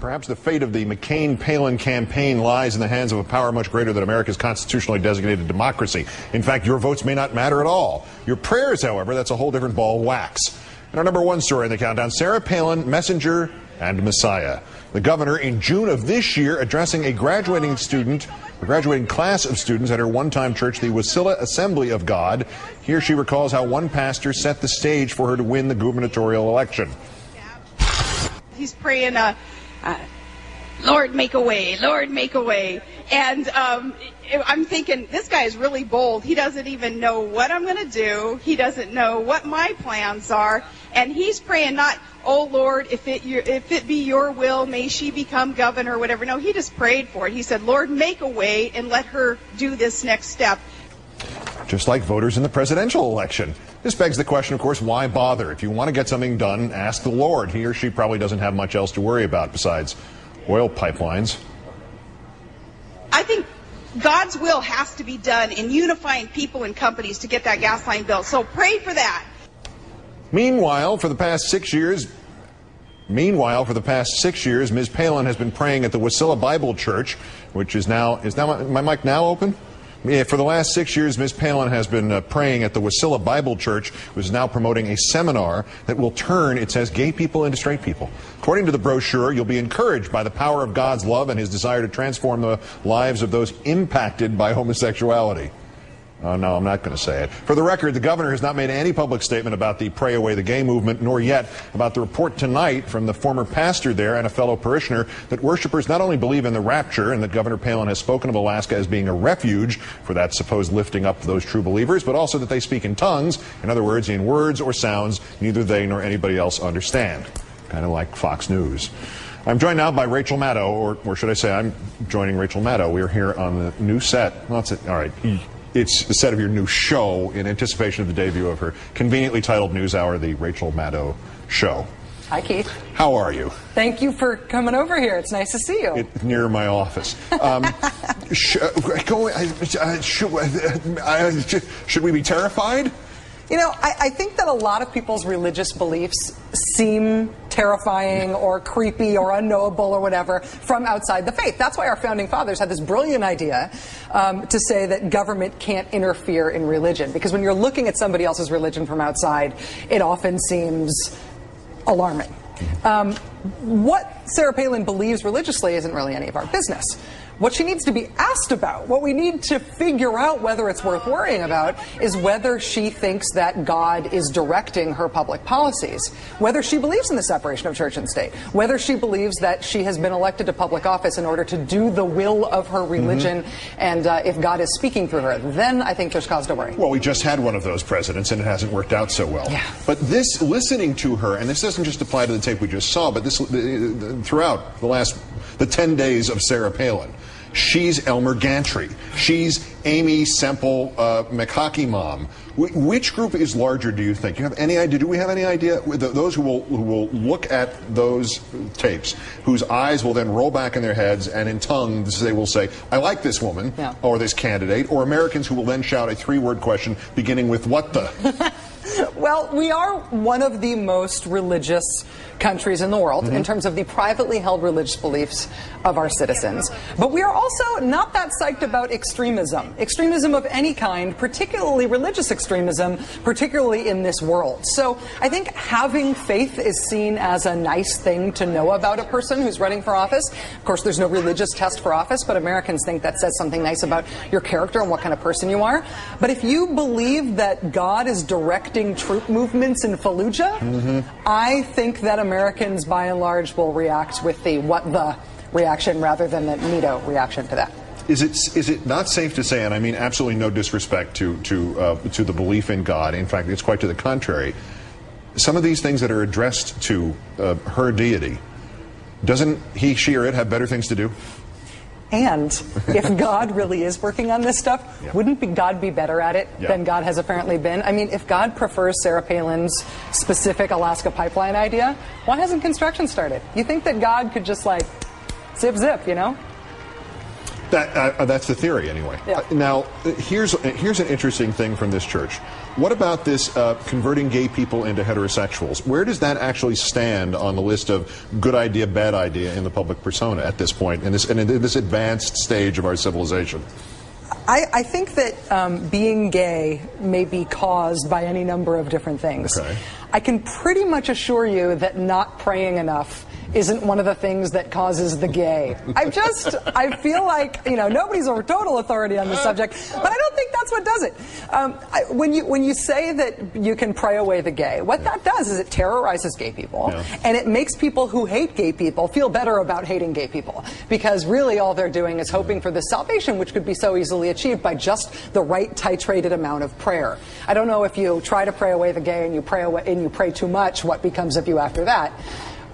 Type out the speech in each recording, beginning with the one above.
Perhaps the fate of the McCain-Palin campaign lies in the hands of a power much greater than America's constitutionally designated democracy. In fact, your votes may not matter at all. Your prayers, however, that's a whole different ball of wax. And our number one story in the countdown, Sarah Palin, messenger and messiah. The governor, in June of this year, addressing a graduating class of students at her one-time church, the Wasilla Assembly of God. Here she recalls how one pastor set the stage for her to win the gubernatorial election. He's praying, Lord, make a way, Lord, make a way. And I'm thinking, this guy is really bold. He doesn't even know what I'm going to do. He doesn't know what my plans are. And he's praying not, oh, Lord, if it be your will, may she become governor or whatever. No, he just prayed for it. He said, Lord, make a way and let her do this next step. Just like voters in the presidential election. This begs the question, of course, why bother? If you want to get something done, ask the Lord. He or she probably doesn't have much else to worry about besides oil pipelines. I think God's will has to be done in unifying people and companies to get that gas line built. So pray for that. Meanwhile, for the past 6 years, Ms. Palin has been praying at the Wasilla Bible Church, which is now my mic now open? Yeah, for the last 6 years, Ms. Palin has been praying at the Wasilla Bible Church, which is now promoting a seminar that will turn, it says, gay people into straight people. According to the brochure, you'll be encouraged by the power of God's love and his desire to transform the lives of those impacted by homosexuality. Oh, no, I'm not going to say it. For the record, the governor has not made any public statement about the Pray Away the Gay movement, nor yet about the report tonight from the former pastor there and a fellow parishioner that worshipers not only believe in the rapture and that Governor Palin has spoken of Alaska as being a refuge for that supposed lifting up of those true believers, but also that they speak in tongues, in other words, in words or sounds neither they nor anybody else understand. Kind of like Fox News. I'm joined now by Rachel Maddow, or should I say I'm joining Rachel Maddow. We're here on the new set. Well, that's it. All right. It's the set of your new show in anticipation of the debut of her conveniently titled news hour, The Rachel Maddow Show. Hi, Keith. How are you? Thank you for coming over here. It's nice to see you. It's near my office. Should we be terrified? You know, I think that a lot of people's religious beliefs seem terrifying or creepy or unknowable or whatever from outside the faith. That's why our founding fathers had this brilliant idea to say that government can't interfere in religion. Because when you're looking at somebody else's religion from outside, it often seems alarming. What Sarah Palin believes religiously isn't really any of our business. What she needs to be asked about, what we need to figure out whether it's worth worrying about, is whether she thinks that God is directing her public policies, whether she believes in the separation of church and state, whether she believes that she has been elected to public office in order to do the will of her religion, and if God is speaking through her, then I think there's cause to worry. Well, we just had one of those presidents, and it hasn't worked out so well. Yeah. But this, listening to her, and this doesn't just apply to the tape we just saw, but this throughout the 10 days of Sarah Palin, she's Elmer Gantry. She's Amy Semple McHockey Mom. Which group is larger, do you think? You have any idea? Do we have any idea? Those who will look at those tapes, whose eyes will then roll back in their heads, and in tongues they will say, I like this woman, yeah, or this candidate, or Americans who will then shout a three-word question beginning with, what the? Well, we are one of the most religious countries in the world in terms of the privately held religious beliefs of our citizens. But we are also not that psyched about extremism. Extremism of any kind, particularly religious extremism, particularly in this world. So I think having faith is seen as a nice thing to know about a person who's running for office. Of course, there's no religious test for office, but Americans think that says something nice about your character and what kind of person you are. But if you believe that God is directing troop movements in Fallujah, I think that Americans, by and large, will react with the what the reaction rather than the neato reaction to that. Is it not safe to say, and I mean absolutely no disrespect to the belief in God, in fact it's quite to the contrary, some of these things that are addressed to her deity, doesn't he, she, or it have better things to do? And if God really is working on this stuff, wouldn't God be better at it than God has apparently been? I mean, if God prefers Sarah Palin's specific Alaska pipeline idea, why hasn't construction started? You think that God could just, like, zip, zip, you know? That's the theory, anyway. Yeah. Now, here's an interesting thing from this church. What about this converting gay people into heterosexuals? Where does that actually stand on the list of good idea, bad idea in the public persona at this point, in this advanced stage of our civilization? I think that being gay may be caused by any number of different things. Okay. I can pretty much assure you that not praying enough isn't one of the things that causes the gay. I feel like, nobody's over total authority on this subject, but I don't think that's what does it. When you say that you can pray away the gay, what that does is it terrorizes gay people, and it makes people who hate gay people feel better about hating gay people, because really all they're doing is hoping for this salvation, which could be so easily achieved by just the right titrated amount of prayer. I don't know if you try to pray away the gay and you pray too much, what becomes of you after that.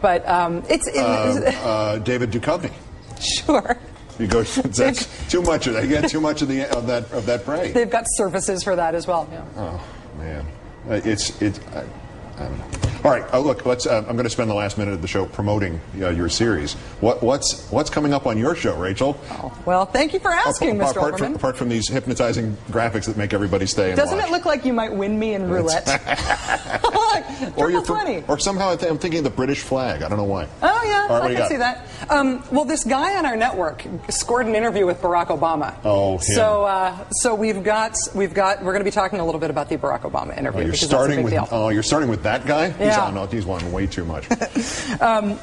But David Duchovny. Sure. You go. That's too much. They get too much of that prey. They've got services for that as well. Yeah. Oh man, I don't know. All right, look. I'm going to spend the last minute of the show promoting your series. What's coming up on your show, Rachel? Oh, well, thank you for asking, Mr. Olbermann. Apart from these hypnotizing graphics that make everybody stay and Doesn't watch. it look like you might win me in roulette? Or Triple 20. Or somehow I'm thinking of the British flag. I don't know why. Oh yeah, All right, I can see that. Well, this guy on our network scored an interview with Barack Obama. Oh, him. So we're going to be talking a little bit about the Barack Obama interview. You're because that's a big deal. you're starting with that guy? Yeah. He's won way too much.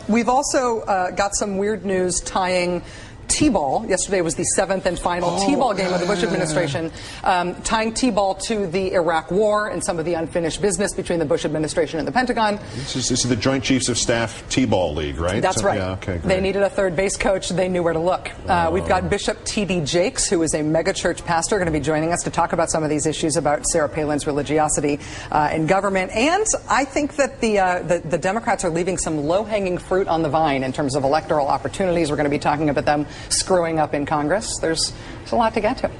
We've also got some weird news tying T-ball. Yesterday was the 7th and final T-ball game of the Bush administration, tying T-ball to the Iraq War and some of the unfinished business between the Bush administration and the Pentagon. This is the Joint Chiefs of Staff T-ball league, right? That's right. Yeah, okay, great. They needed a third base coach. They knew where to look. We've got Bishop T.D. Jakes, who is a megachurch pastor, going to be joining us to talk about some of these issues about Sarah Palin's religiosity in government. And I think that the Democrats are leaving some low-hanging fruit on the vine in terms of electoral opportunities. We're going to be talking about them screwing up in Congress. There's a lot to get to.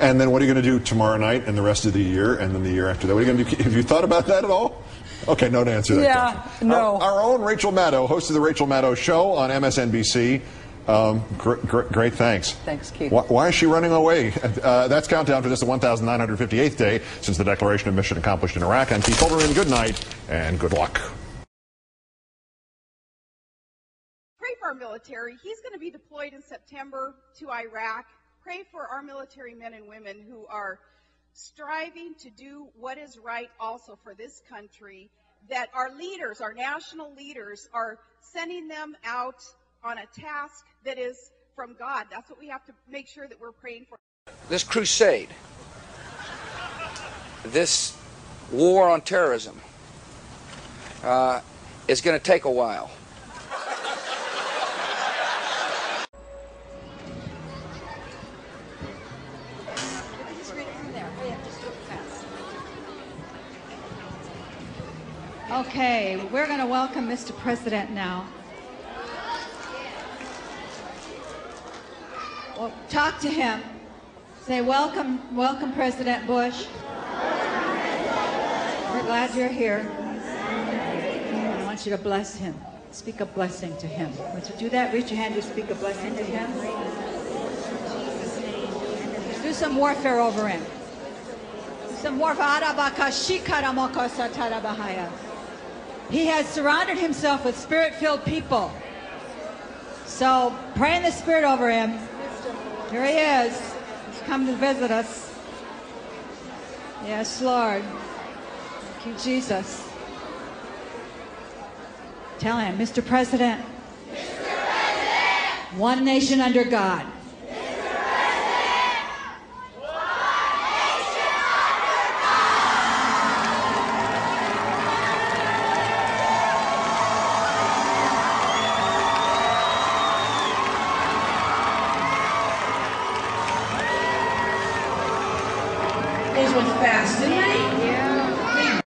And then what are you going to do tomorrow night and the rest of the year and then the year after that? What are you going to do? Have you thought about that at all? Okay, no to answer that question. No. Our own Rachel Maddow, host of the Rachel Maddow Show on MSNBC. Great, thanks. Thanks, Keith. Why is she running away? That's countdown for this, the 1,958th day since the declaration of mission accomplished in Iraq. I'm Keith Olbermann. Good night and good luck. Pray for our military. He's going to be deployed in September to Iraq. Pray for our military men and women who are striving to do what is right also for this country, that our leaders, our national leaders, are sending them out on a task that is from God. That's what we have to make sure that we're praying for. This crusade, this war on terrorism, is going to take a while. Okay, we're going to welcome Mr. President now. Well, talk to him. Say, welcome President Bush. We're glad you're here. I want you to bless him. Speak a blessing to him. Would you do that? Reach your hand to speak a blessing to him. Do some warfare over him. Do some warfare. He has surrounded himself with spirit-filled people. So pray in the Spirit over him. Here he is. He's come to visit us. Yes, Lord. Thank you, Jesus. Tell him, Mr. President. Mr. President. One nation under God. These went fast, didn't they? Yeah.